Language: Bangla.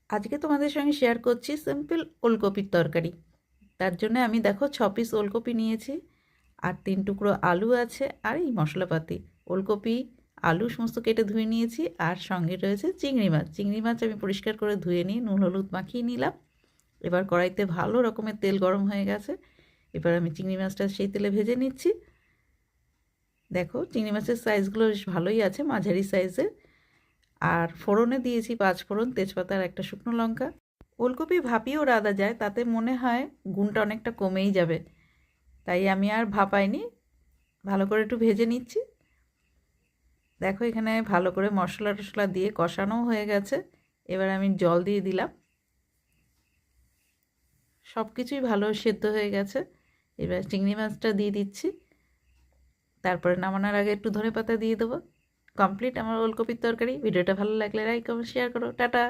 আজকে তোমাদের সঙ্গে শেয়ার করছি সিম্পল ওলকপির তরকারি। তার জন্য আমি দেখো 6 পিস ওলকপি নিয়েছি, আর 3 টুকরো আলু আছে, আর এই মশলাপাতি ওলকপি আলু সমস্ত কেটে ধুয়ে নিয়েছি। আর সঙ্গে রয়েছে চিংড়ি মাছ। চিংড়ি মাছ আমি পরিষ্কার করে ধুয়ে নিয়ে নুন হলুদ মাখিয়ে নিলাম। এবার কড়াইতে ভালো রকমের তেল গরম হয়ে গেছে। এবার আমি চিংড়ি মাছটা সেই তেলে ভেজে নিচ্ছি। দেখো চিংড়ি মাছের সাইজগুলো বেশ ভালোই আছে, মাঝারি সাইজের। আর ফোড়নে দিয়েছি 5 ফোড়ন, তেজপাতা আর একটা শুকনো লঙ্কা। ওলকপি ভাপিয়েও রাঁধা যায়, তাতে মনে হয় গুণটা অনেকটা কমেই যাবে, তাই আমি আর ভাপাইনি, ভালো করে একটু ভেজে নিচ্ছি। দেখো এখানে ভালো করে মশলা টশলা দিয়ে কষানোও হয়ে গেছে। এবার আমি জল দিয়ে দিলাম, সব কিছুই ভালো সেদ্ধ হয়ে গেছে। এবার চিংড়ি মাছটা দিয়ে দিচ্ছি, তারপরে নামানোর আগে একটু ধনেপাতা দিয়ে দেবো। কমপ্লিট আমার ওলকপির তরকারি। ভিডিওটা ভালো লাগলে লাইক কমেন্ট শেয়ার করো। টাটা।